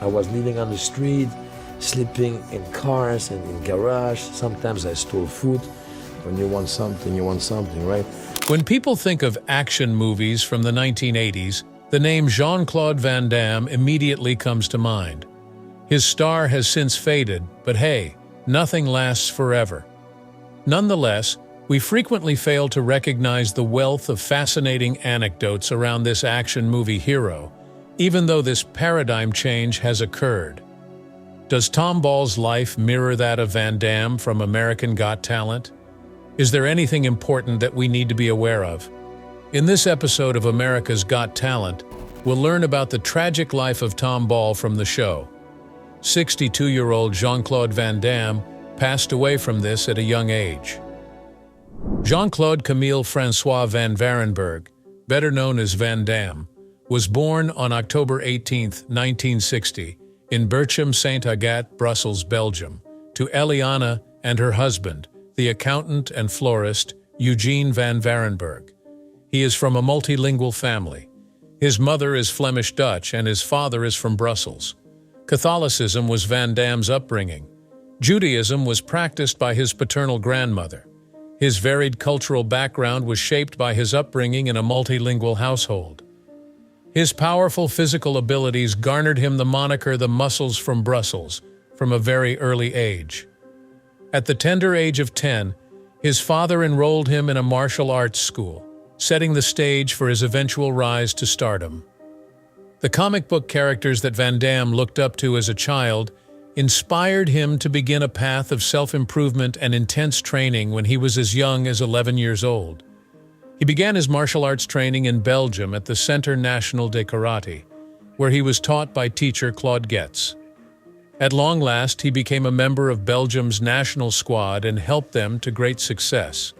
I was living on the street, sleeping in cars and in garage. Sometimes I stole food. When you want something, right? When people think of action movies from the 1980s, the name Jean-Claude Van Damme immediately comes to mind. His star has since faded, but hey, nothing lasts forever. Nonetheless, we frequently fail to recognize the wealth of fascinating anecdotes around this action movie hero, even though this paradigm change has occurred. Does Tom Ball's life mirror that of Van Damme from American Got Talent? Is there anything important that we need to be aware of? In this episode of America's Got Talent, we'll learn about the tragic life of Tom Ball from the show. 62-year-old Jean-Claude Van Damme passed away from this at a young age. Jean-Claude Camille François Van Varenberg, better known as Van Damme, was born on October 18, 1960, in Berchem-Saint-Agathe, Brussels, Belgium, to Eliana and her husband, the accountant and florist Eugene Van Varenberg. He is from a multilingual family. His mother is Flemish-Dutch and his father is from Brussels. Catholicism was Van Damme's upbringing. Judaism was practiced by his paternal grandmother. His varied cultural background was shaped by his upbringing in a multilingual household. His powerful physical abilities garnered him the moniker the Muscles from Brussels from a very early age. At the tender age of 10, his father enrolled him in a martial arts school, setting the stage for his eventual rise to stardom. The comic book characters that Van Damme looked up to as a child inspired him to begin a path of self-improvement and intense training when he was as young as 11 years old. He began his martial arts training in Belgium at the Centre National de Karate, where he was taught by teacher Claude Getz. At long last, he became a member of Belgium's national squad and helped them to great success.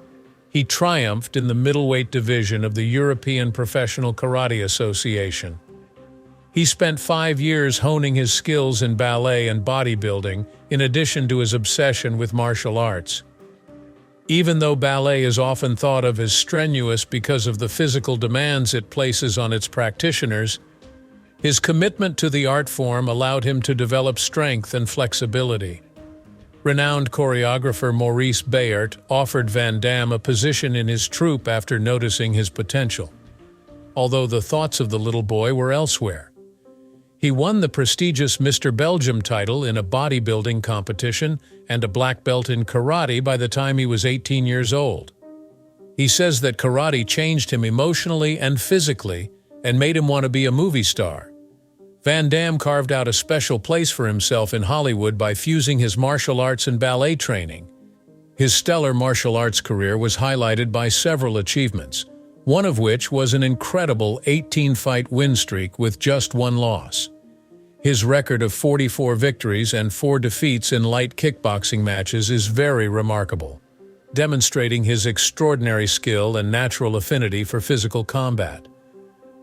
He triumphed in the middleweight division of the European Professional Karate Association. He spent 5 years honing his skills in ballet and bodybuilding, in addition to his obsession with martial arts. Even though ballet is often thought of as strenuous because of the physical demands it places on its practitioners, his commitment to the art form allowed him to develop strength and flexibility. Renowned choreographer Maurice Bayart offered Van Damme a position in his troupe after noticing his potential, although the thoughts of the little boy were elsewhere. He won the prestigious Mr. Belgium title in a bodybuilding competition and a black belt in karate by the time he was 18 years old. He says that karate changed him emotionally and physically and made him want to be a movie star. Van Damme carved out a special place for himself in Hollywood by fusing his martial arts and ballet training. His stellar martial arts career was highlighted by several achievements, one of which was an incredible 18-fight win streak with just one loss. His record of 44 victories and 4 defeats in light kickboxing matches is very remarkable, demonstrating his extraordinary skill and natural affinity for physical combat.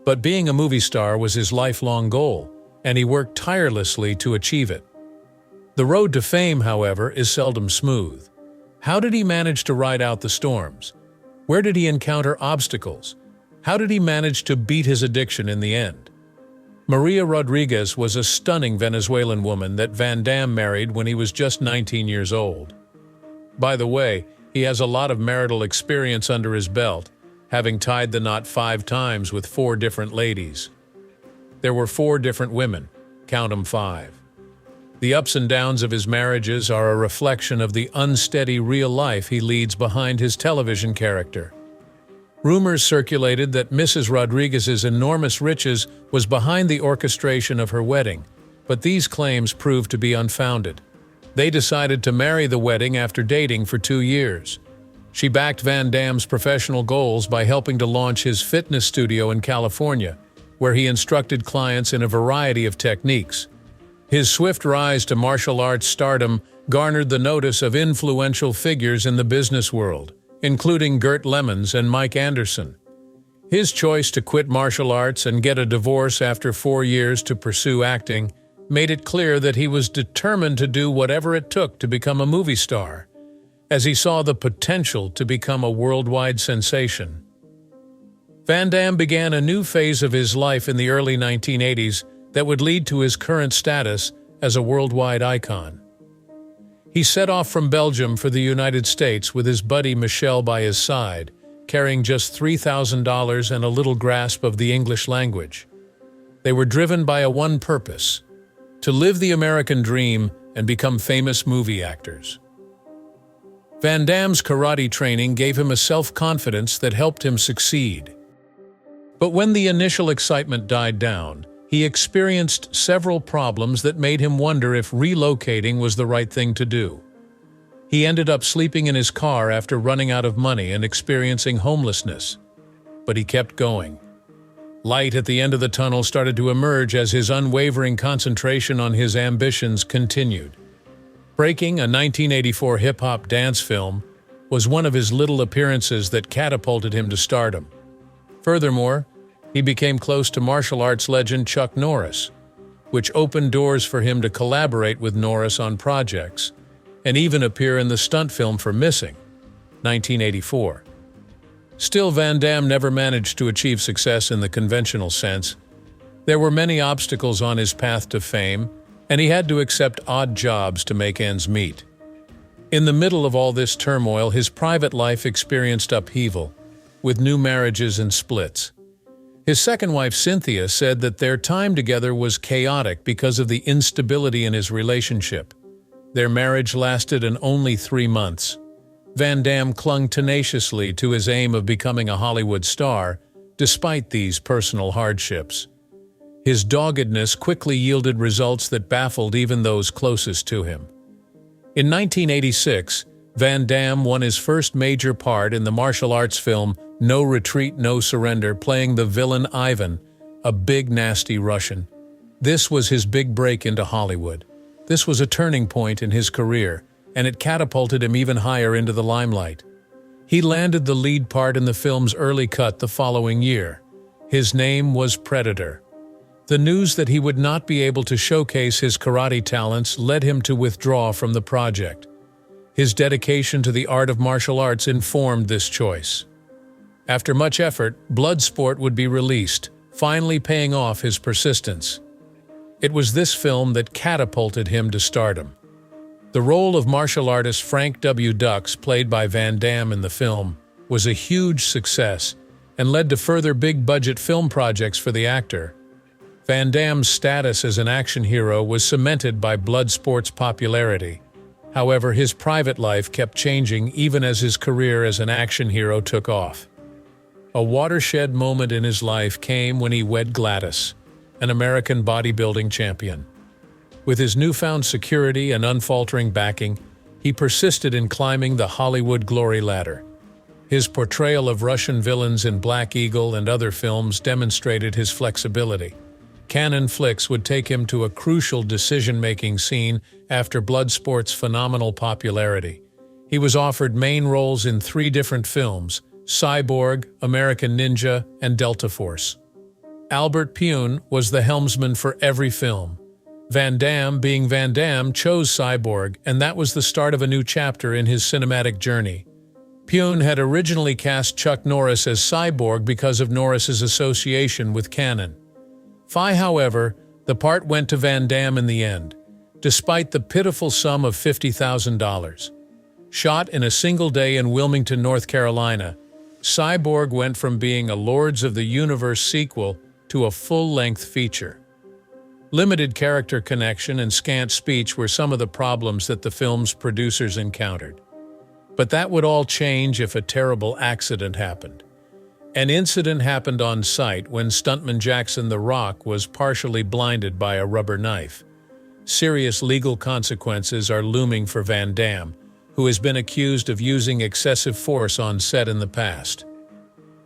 But being a movie star was his lifelong goal, and he worked tirelessly to achieve it. The road to fame, however, is seldom smooth. How did he manage to ride out the storms? Where did he encounter obstacles? How did he manage to beat his addiction in the end? Maria Rodriguez was a stunning Venezuelan woman that Van Damme married when he was just 19 years old. By the way, he has a lot of marital experience under his belt, having tied the knot 5 times with 4 different ladies. There were 4 different women, count 'em 5. The ups and downs of his marriages are a reflection of the unsteady real life he leads behind his television character. Rumors circulated that Mrs. Rodriguez's enormous riches was behind the orchestration of her wedding, but these claims proved to be unfounded. They decided to marry the wedding after dating for 2 years. She backed Van Damme's professional goals by helping to launch his fitness studio in California, where he instructed clients in a variety of techniques. His swift rise to martial arts stardom garnered the notice of influential figures in the business world, including Gert Lemmens and Mike Anderson. His choice to quit martial arts and get a divorce after 4 years to pursue acting made it clear that he was determined to do whatever it took to become a movie star, as he saw the potential to become a worldwide sensation. Van Damme began a new phase of his life in the early 1980s that would lead to his current status as a worldwide icon. He set off from Belgium for the United States with his buddy Michel by his side, carrying just $3,000 and a little grasp of the English language. They were driven by one purpose: to live the American dream and become famous movie actors. Van Damme's karate training gave him a self-confidence that helped him succeed. But when the initial excitement died down, he experienced several problems that made him wonder if relocating was the right thing to do. He ended up sleeping in his car after running out of money and experiencing homelessness. But he kept going. Light at the end of the tunnel started to emerge as his unwavering concentration on his ambitions continued. Breaking, a 1984 hip-hop dance film, was one of his little appearances that catapulted him to stardom. Furthermore, he became close to martial arts legend Chuck Norris, which opened doors for him to collaborate with Norris on projects, and even appear in the stunt film for Missing, 1984. Still, Van Damme never managed to achieve success in the conventional sense. There were many obstacles on his path to fame, and he had to accept odd jobs to make ends meet. In the middle of all this turmoil, his private life experienced upheaval, with new marriages and splits. His second wife, Cynthia, said that their time together was chaotic because of the instability in his relationship. Their marriage lasted only 3 months. Van Damme clung tenaciously to his aim of becoming a Hollywood star, despite these personal hardships. His doggedness quickly yielded results that baffled even those closest to him. In 1986, Van Damme won his first major part in the martial arts film No Retreat, No Surrender, playing the villain Ivan, a big, nasty Russian. This was his big break into Hollywood. This was a turning point in his career, and it catapulted him even higher into the limelight. He landed the lead part in the film's early cut the following year. His name was Predator. The news that he would not be able to showcase his karate talents led him to withdraw from the project. His dedication to the art of martial arts informed this choice. After much effort, Bloodsport would be released, finally paying off his persistence. It was this film that catapulted him to stardom. The role of martial artist Frank W. Dux, played by Van Damme in the film, was a huge success and led to further big-budget film projects for the actor. Van Damme's status as an action hero was cemented by Bloodsport's popularity. However, his private life kept changing even as his career as an action hero took off. A watershed moment in his life came when he wed Gladys, an American bodybuilding champion. With his newfound security and unfaltering backing, he persisted in climbing the Hollywood glory ladder. His portrayal of Russian villains in Black Eagle and other films demonstrated his flexibility. Cannon Flicks would take him to a crucial decision-making scene after Bloodsport's phenomenal popularity. He was offered main roles in 3 different films: Cyborg, American Ninja, and Delta Force. Albert Pyun was the helmsman for every film. Van Damme, being Van Damme, chose Cyborg, and that was the start of a new chapter in his cinematic journey. Pyun had originally cast Chuck Norris as Cyborg because of Norris's association with Cannon. However, the part went to Van Damme in the end, despite the pitiful sum of $50,000. Shot in a single day in Wilmington, North Carolina, Cyborg went from being a Lords of the Universe sequel to a full-length feature. Limited character connection and scant speech were some of the problems that the film's producers encountered. But that would all change if a terrible accident happened. An incident happened on site when stuntman Jackson the Rock was partially blinded by a rubber knife. Serious legal consequences are looming for Van Damme, who has been accused of using excessive force on set in the past.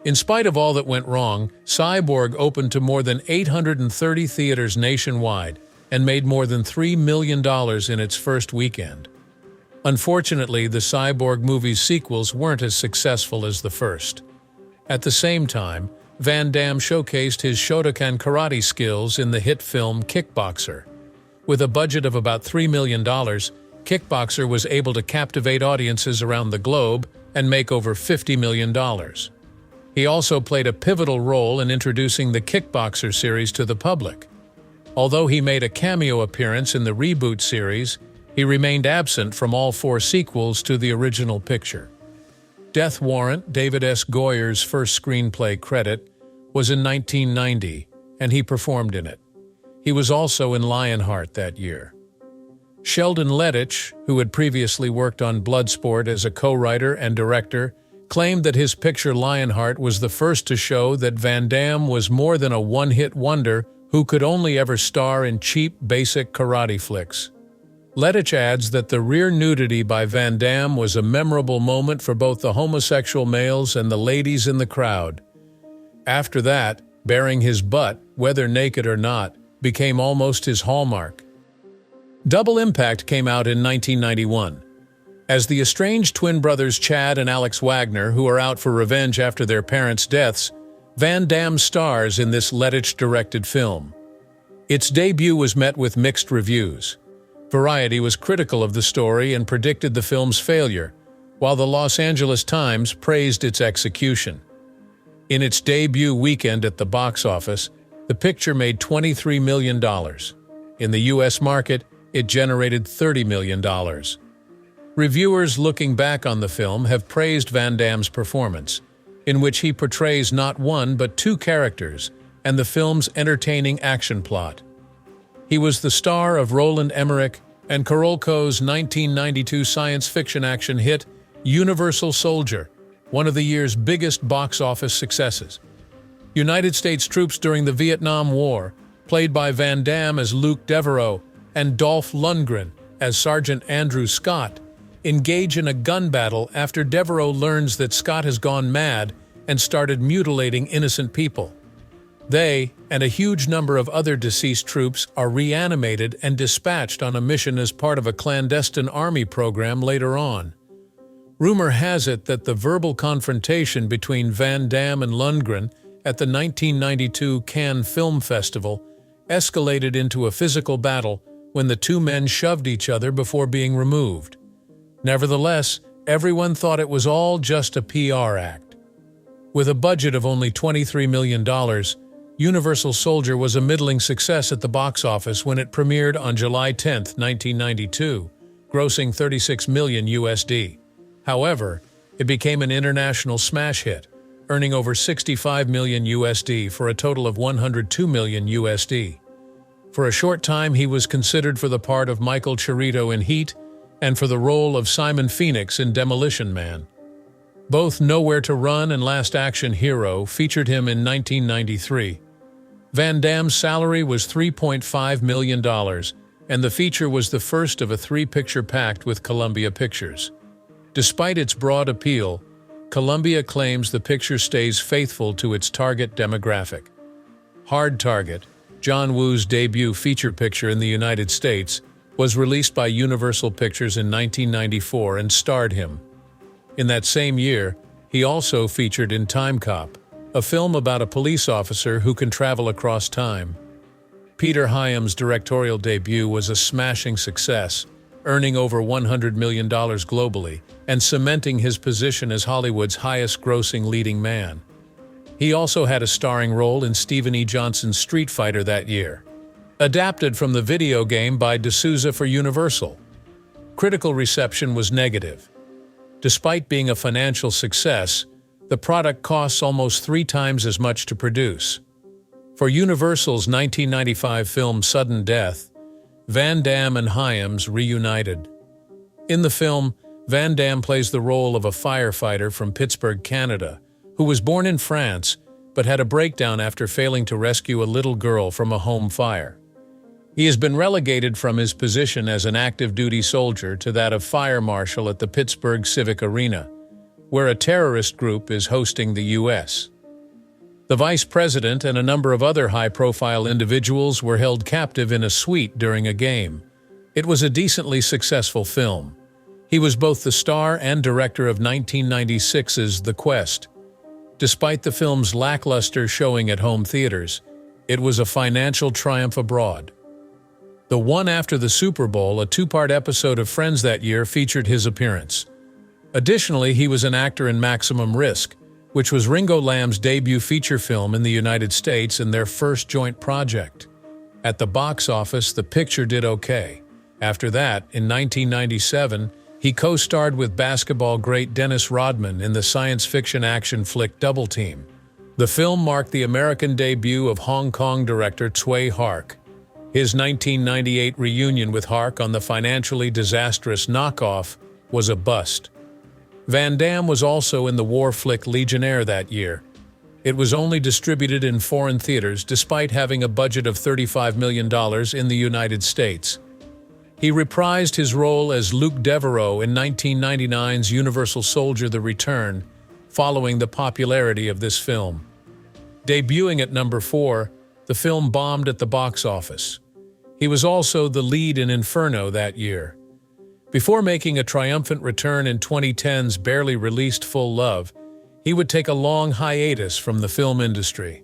In spite of all that went wrong, Cyborg opened to more than 830 theaters nationwide and made more than $3 million in its first weekend. Unfortunately, the Cyborg movie's sequels weren't as successful as the first. At the same time, Van Damme showcased his Shotokan karate skills in the hit film Kickboxer. With a budget of about $3 million, Kickboxer was able to captivate audiences around the globe and make over $50 million. He also played a pivotal role in introducing the Kickboxer series to the public. Although he made a cameo appearance in the reboot series, he remained absent from all 4 sequels to the original picture. Death Warrant, David S. Goyer's first screenplay credit, was in 1990, and he performed in it. He was also in Lionheart that year. Sheldon Lettich, who had previously worked on Bloodsport as a co-writer and director, claimed that his picture Lionheart was the first to show that Van Damme was more than a one-hit wonder who could only ever star in cheap, basic karate flicks. Lettich adds that the rear nudity by Van Damme was a memorable moment for both the homosexual males and the ladies in the crowd. After that, baring his butt, whether naked or not, became almost his hallmark. Double Impact came out in 1991. As the estranged twin brothers Chad and Alex Wagner, who are out for revenge after their parents' deaths, Van Damme stars in this Lettich-directed film. Its debut was met with mixed reviews. Variety was critical of the story and predicted the film's failure, while the Los Angeles Times praised its execution. In its debut weekend at the box office, the picture made $23 million. In the U.S. market, it generated $30 million. Reviewers looking back on the film have praised Van Damme's performance, in which he portrays not one but 2 characters, and the film's entertaining action plot. He was the star of Roland Emmerich and Carolco's 1992 science fiction action hit Universal Soldier, one of the year's biggest box office successes. United States troops during the Vietnam War, played by Van Damme as Luke Devereaux and Dolph Lundgren as Sergeant Andrew Scott, engage in a gun battle after Devereaux learns that Scott has gone mad and started mutilating innocent people. They, and a huge number of other deceased troops, are reanimated and dispatched on a mission as part of a clandestine army program later on. Rumor has it that the verbal confrontation between Van Damme and Lundgren at the 1992 Cannes Film Festival escalated into a physical battle when the 2 men shoved each other before being removed. Nevertheless, everyone thought it was all just a PR act. With a budget of only $23 million, Universal Soldier was a middling success at the box office when it premiered on July 10, 1992, grossing $36 million USD. However, it became an international smash hit, earning over $65 million USD for a total of $102 million USD. For a short time, he was considered for the part of Michael Chirito in Heat and for the role of Simon Phoenix in Demolition Man. Both Nowhere to Run and Last Action Hero featured him in 1993. Van Damme's salary was $3.5 million, and the feature was the first of a 3-picture pact with Columbia Pictures. Despite its broad appeal, Columbia claims the picture stays faithful to its target demographic. Hard Target, John Woo's debut feature picture in the United States, was released by Universal Pictures in 1994 and starred him. In that same year, he also featured in Time Cop, a film about a police officer who can travel across time. Peter Hyam's directorial debut was a smashing success, earning over $100 million globally and cementing his position as Hollywood's highest-grossing leading man. He also had a starring role in Stephen E. Johnson's Street Fighter that year, adapted from the video game by D'Souza for Universal. Critical reception was negative. Despite being a financial success, the product costs almost 3 times as much to produce. For Universal's 1995 film Sudden Death, Van Damme and Hyams reunited. In the film, Van Damme plays the role of a firefighter from Pittsburgh, Canada, who was born in France but had a breakdown after failing to rescue a little girl from a home fire. He has been relegated from his position as an active-duty soldier to that of fire marshal at the Pittsburgh Civic Arena, where a terrorist group is hosting the U.S. The vice president and a number of other high-profile individuals were held captive in a suite during a game. It was a decently successful film. He was both the star and director of 1996's The Quest. Despite the film's lackluster showing at home theaters, it was a financial triumph abroad. The one after the Super Bowl, a 2-part episode of Friends that year, featured his appearance. Additionally, he was an actor in Maximum Risk, which was Ringo Lam's debut feature film in the United States and their first joint project. At the box office, the picture did okay. After that, in 1997, he co-starred with basketball great Dennis Rodman in the science fiction action flick Double Team. The film marked the American debut of Hong Kong director Tsui Hark. His 1998 reunion with Hark on the financially disastrous Knockoff was a bust. Van Damme was also in the war flick Legionnaire that year. It was only distributed in foreign theaters despite having a budget of $35 million in the United States. He reprised his role as Luke Devereaux in 1999's Universal Soldier: The Return, following the popularity of this film. Debuting at number 4, the film bombed at the box office. He was also the lead in Inferno that year. Before making a triumphant return in 2010's barely released Full Love, he would take a long hiatus from the film industry.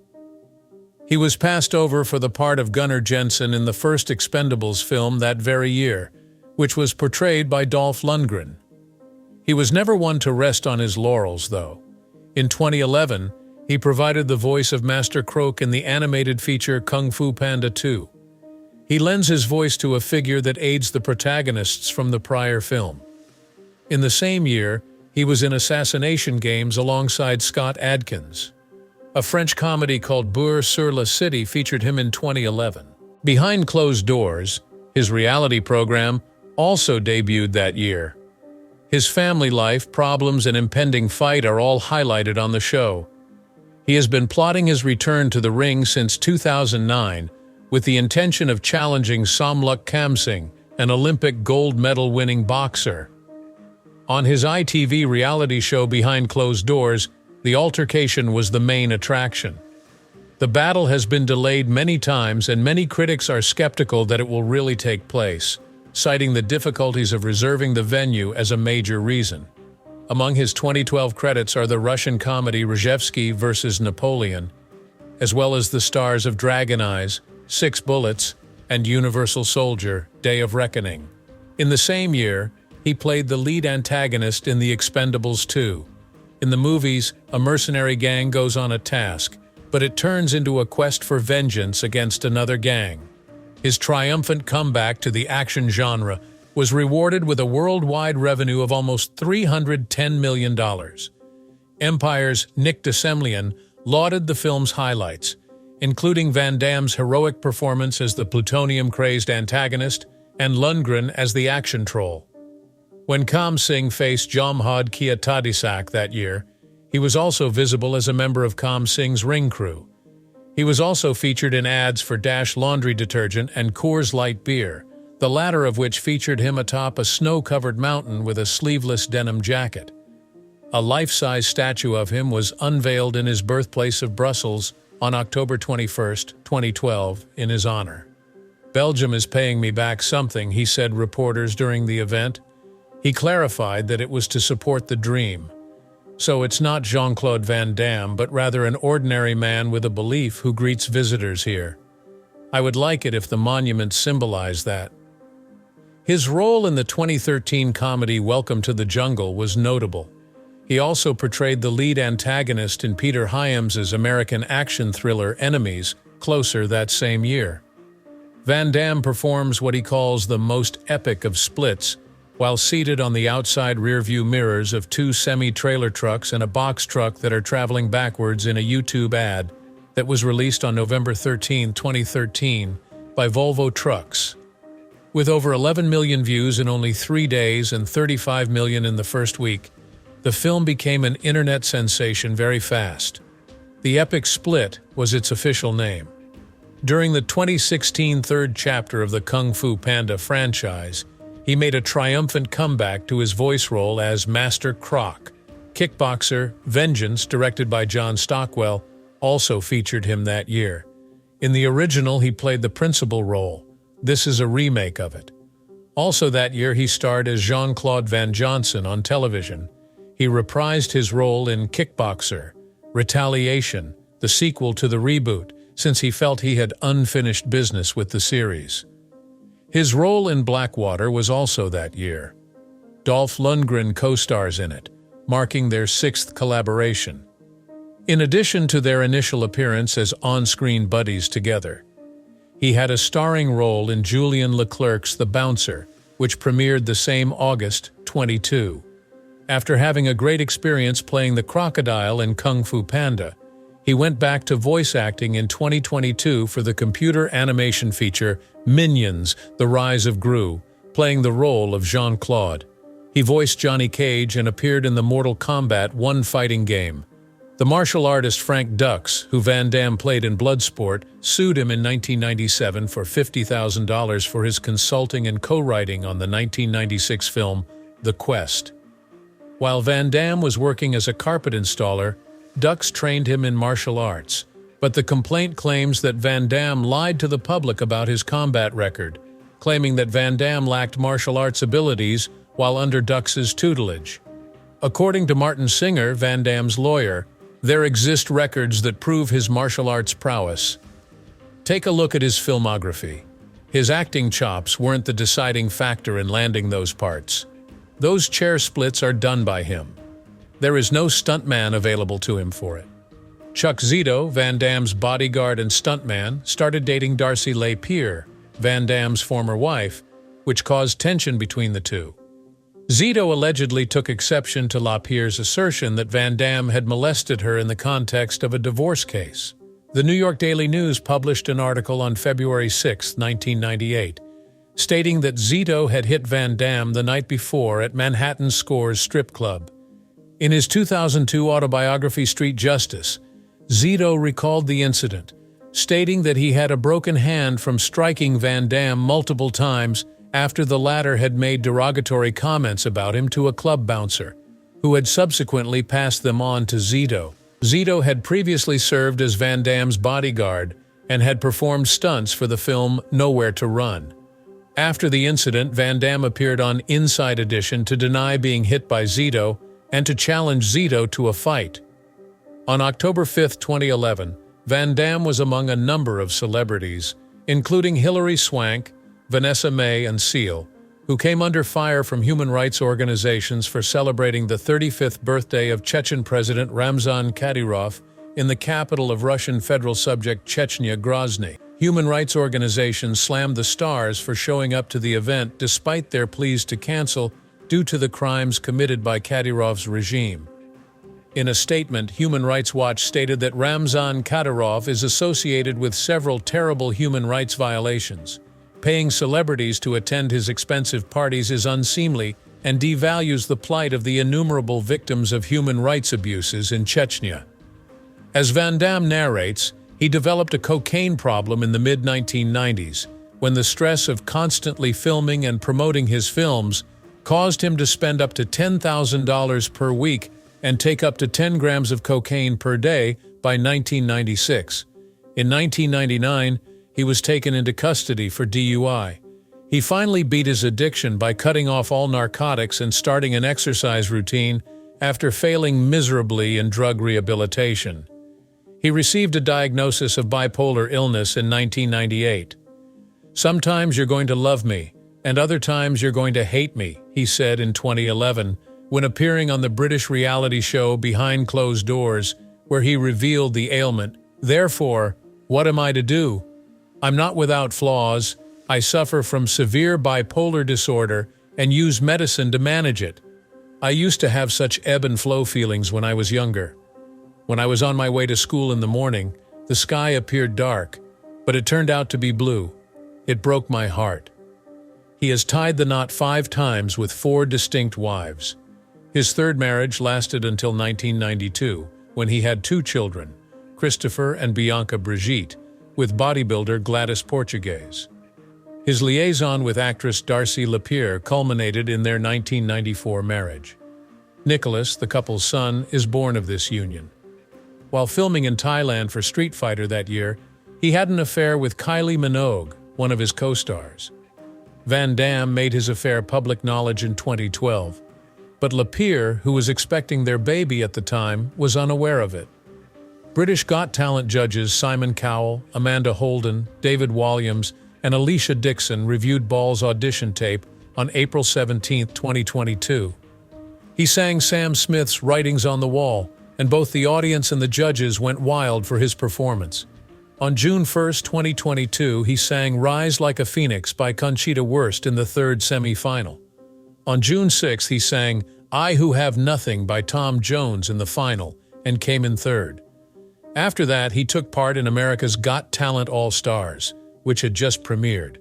He was passed over for the part of Gunnar Jensen in the first Expendables film that very year, which was portrayed by Dolph Lundgren. He was never one to rest on his laurels, though. In 2011, he provided the voice of Master Croak in the animated feature Kung Fu Panda 2. He lends his voice to a figure that aids the protagonists from the prior film. In the same year, he was in Assassination Games alongside Scott Adkins. A French comedy called Bourg sur la City featured him in 2011. Behind Closed Doors, his reality program, also debuted that year. His family life, problems, and impending fight are all highlighted on the show. He has been plotting his return to the ring since 2009 with the intention of challenging Somluk Kamsing, an Olympic gold medal-winning boxer. On his ITV reality show Behind Closed Doors, the altercation was the main attraction. The battle has been delayed many times, and many critics are skeptical that it will really take place, citing the difficulties of reserving the venue as a major reason. Among his 2012 credits are the Russian comedy Rejevsky vs. Napoleon, as well as the stars of Dragon Eyes, 6 Bullets, and Universal Soldier: Day of Reckoning. In the same year, he played the lead antagonist in The Expendables 2. In the movies, a mercenary gang goes on a task, but it turns into a quest for vengeance against another gang. His triumphant comeback to the action genre was rewarded with a worldwide revenue of almost $310 million. Empire's Nick DeSemlian lauded the film's highlights, including Van Damme's heroic performance as the plutonium-crazed antagonist and Lundgren as the action troll. When Kamsing faced Jamhad Kiatadisak that year, he was also visible as a member of Kamsing's ring crew. He was also featured in ads for Dash laundry detergent and Coors Light beer, the latter of which featured him atop a snow-covered mountain with a sleeveless denim jacket. A life-size statue of him was unveiled in his birthplace of Brussels on October 21, 2012, in his honor. "Belgium is paying me back something," he said reporters during the event. He clarified that it was to support the dream. So it's not Jean-Claude Van Damme, but rather an ordinary man with a belief who greets visitors here. I would like it if the monument symbolized that. His role in the 2013 comedy Welcome to the Jungle was notable. He also portrayed the lead antagonist in Peter Hyams's American action thriller Enemies, Closer, that same year. Van Damme performs what he calls the most epic of splits, while seated on the outside rearview mirrors of 2 semi-trailer trucks and a box truck that are traveling backwards in a YouTube ad that was released on November 13, 2013, by Volvo Trucks. With over 11 million views in only 3 days and 35 million in the first week, the film became an internet sensation very fast. The Epic Split was its official name. During the 2016 third chapter of the Kung Fu Panda franchise, he made a triumphant comeback to his voice role as Master Croc. Kickboxer Vengeance, directed by John Stockwell, also featured him that year. In the original, he played the principal role. This is a remake of it. Also that year, he starred as Jean-Claude Van Johnson on television. He reprised his role in Kickboxer: Retaliation, the sequel to the reboot, since he felt he had unfinished business with the series. His role in Blackwater was also that year. Dolph Lundgren co-stars in it, marking their 6th collaboration. In addition to their initial appearance as on-screen buddies together, He had a starring role in Julian Leclerc's The Bouncer, which premiered the same August 22. After having a great experience playing the crocodile in Kung Fu Panda, he went back to voice acting in 2022 for the computer animation feature Minions: The Rise of Gru, playing the role of Jean-Claude. He voiced Johnny Cage and appeared in the Mortal Kombat 1 fighting game. The martial artist Frank Dux, who Van Damme played in Bloodsport, sued him in 1997 for $50,000 for his consulting and co-writing on the 1996 film The Quest. While Van Damme was working as a carpet installer, Dux trained him in martial arts, but the complaint claims that Van Damme lied to the public about his combat record, claiming that Van Damme lacked martial arts abilities while under Dux's tutelage. According to Martin Singer, Van Damme's lawyer, there exist records that prove his martial arts prowess. Take a look at his filmography. His acting chops weren't the deciding factor in landing those parts. Those chair splits are done by him. There is no stuntman available to him for it. Chuck Zito, Van Damme's bodyguard and stuntman, started dating Darcy Lapierre, Van Damme's former wife, which caused tension between the two. Zito allegedly took exception to Lapierre's assertion that Van Damme had molested her in the context of a divorce case. The New York Daily News published an article on February 6, 1998, stating that Zito had hit Van Damme the night before at Manhattan Scores strip club. In his 2002 autobiography Street Justice, Zito recalled the incident, stating that he had a broken hand from striking Van Damme multiple times after the latter had made derogatory comments about him to a club bouncer, who had subsequently passed them on to Zito. Zito had previously served as Van Damme's bodyguard and had performed stunts for the film Nowhere to Run. After the incident, Van Damme appeared on Inside Edition to deny being hit by Zito and to challenge Zito to a fight. On October 5, 2011, Van Damme was among a number of celebrities, including Hilary Swank, Vanessa Mae, and Seal, who came under fire from human rights organizations for celebrating the 35th birthday of Chechen President Ramzan Kadyrov in the capital of Russian federal subject Chechnya, Grozny. Human rights organizations slammed the stars for showing up to the event despite their pleas to cancel due to the crimes committed by Kadyrov's regime. In a statement, Human Rights Watch stated that Ramzan Kadyrov is associated with several terrible human rights violations. Paying celebrities to attend his expensive parties is unseemly and devalues the plight of the innumerable victims of human rights abuses in Chechnya. As Van Damme narrates, he developed a cocaine problem in the mid-1990s, when the stress of constantly filming and promoting his films caused him to spend up to $10,000 per week and take up to 10 grams of cocaine per day by 1996. In 1999, he was taken into custody for DUI. He finally beat his addiction by cutting off all narcotics and starting an exercise routine after failing miserably in drug rehabilitation. He received a diagnosis of bipolar illness in 1998. "Sometimes you're going to love me, and other times you're going to hate me," he said in 2011, when appearing on the British reality show Behind Closed Doors, where he revealed the ailment. "Therefore, what am I to do? I'm not without flaws. I suffer from severe bipolar disorder and use medicine to manage it. I used to have such ebb and flow feelings when I was younger. When I was on my way to school in the morning, the sky appeared dark, but it turned out to be blue. It broke my heart." He has tied the knot 5 times with 4 distinct wives. His third marriage lasted until 1992, when he had 2 children, Christopher and Bianca Brigitte, with bodybuilder Gladys Portugues. His liaison with actress Darcy Lapierre culminated in their 1994 marriage. Nicholas, the couple's son, is born of this union. While filming in Thailand for Street Fighter that year, he had an affair with Kylie Minogue, one of his co-stars. Van Damme made his affair public knowledge in 2012, but Lapierre, who was expecting their baby at the time, was unaware of it. British Got Talent judges Simon Cowell, Amanda Holden, David Walliams, and Alicia Dixon reviewed Ball's audition tape on April 17, 2022. He sang Sam Smith's Writings on the Wall, and both the audience and the judges went wild for his performance. On June 1, 2022, he sang Rise Like a Phoenix by Conchita Wurst in the third semi-final. On June 6, he sang I Who Have Nothing by Tom Jones in the final and came in third. After that, he took part in America's Got Talent All-Stars, which had just premiered.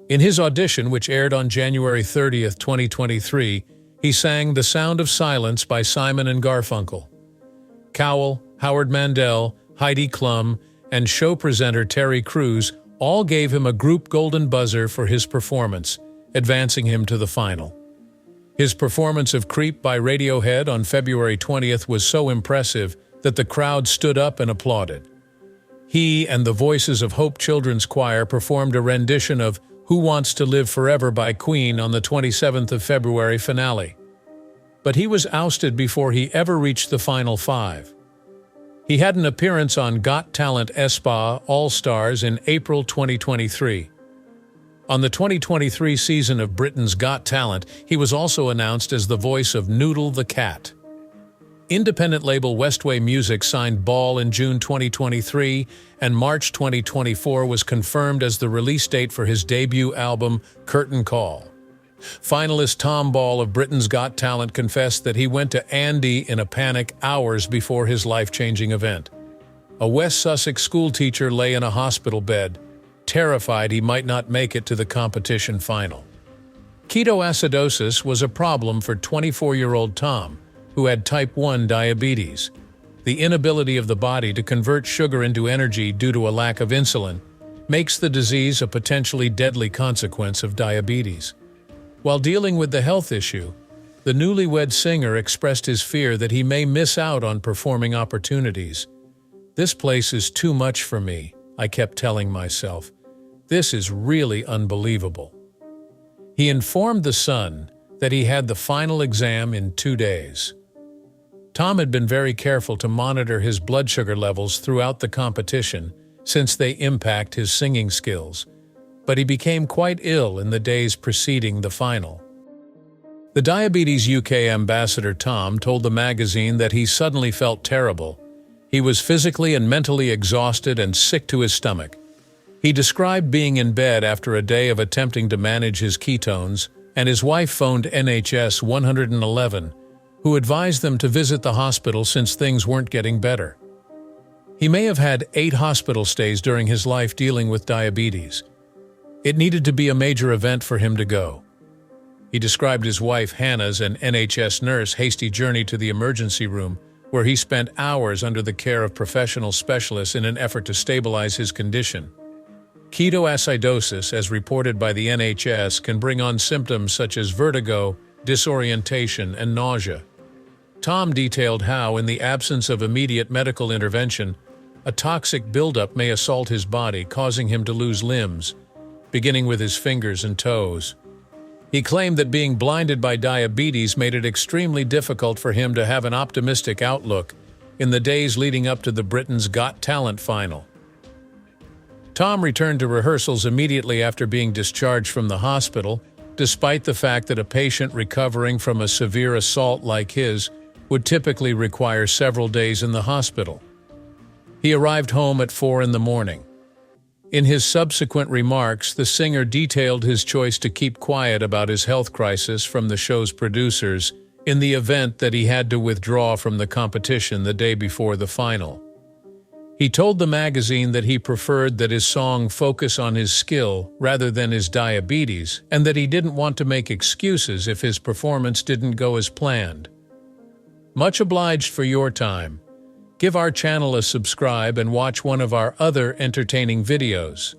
In his audition, which aired on January 30, 2023, he sang The Sound of Silence by Simon and Garfunkel. Cowell, Howard Mandel, Heidi Klum, and show presenter Terry Crews all gave him a group golden buzzer for his performance, advancing him to the final. His performance of R.I.P. by Radiohead on February 20th was so impressive that the crowd stood up and applauded. He and the Voices of Hope Children's Choir performed a rendition of Who Wants to Live Forever by Queen on the 27th of February finale. But he was ousted before he ever reached the final five. He had an appearance on Got Talent Espa All-Stars in April 2023. On the 2023 season of Britain's Got Talent, he was also announced as the voice of Noodle the Cat. Independent label Westway Music signed Ball in June 2023, and March 2024 was confirmed as the release date for his debut album, Curtain Call. Finalist Tom Ball of Britain's Got Talent confessed that he went to Andy in a panic hours before his life-changing event. A West Sussex schoolteacher lay in a hospital bed, terrified he might not make it to the competition final. Ketoacidosis was a problem for 24-year-old Tom, who had type 1 diabetes. The inability of the body to convert sugar into energy due to a lack of insulin makes the disease a potentially deadly consequence of diabetes. While dealing with the health issue, the newlywed singer expressed his fear that he may miss out on performing opportunities. "This place is too much for me," I kept telling myself. "This is really unbelievable." He informed The Sun that he had the final exam in 2 days. Tom had been very careful to monitor his blood sugar levels throughout the competition since they impact his singing skills, but he became quite ill in the days preceding the final. The Diabetes UK ambassador Tom told the magazine that he suddenly felt terrible. He was physically and mentally exhausted and sick to his stomach. He described being in bed after a day of attempting to manage his ketones, and his wife phoned NHS 111, who advised them to visit the hospital since things weren't getting better. He may have had 8 hospital stays during his life dealing with diabetes. It needed to be a major event for him to go. He described his wife Hannah's and NHS nurse hasty journey to the emergency room, where he spent hours under the care of professional specialists in an effort to stabilize his condition. Ketoacidosis, as reported by the NHS, can bring on symptoms such as vertigo, disorientation, and nausea. Tom detailed how, in the absence of immediate medical intervention, a toxic buildup may assault his body, causing him to lose limbs, beginning with his fingers and toes. He claimed that being blinded by diabetes made it extremely difficult for him to have an optimistic outlook in the days leading up to the Britain's Got Talent final. Tom returned to rehearsals immediately after being discharged from the hospital, despite the fact that a patient recovering from a severe assault like his would typically require several days in the hospital. He arrived home at 4 in the morning. In his subsequent remarks, the singer detailed his choice to keep quiet about his health crisis from the show's producers in the event that he had to withdraw from the competition the day before the final. He told the magazine that he preferred that his song focus on his skill rather than his diabetes, and that he didn't want to make excuses if his performance didn't go as planned. Much obliged for your time. Give our channel a subscribe and watch one of our other entertaining videos.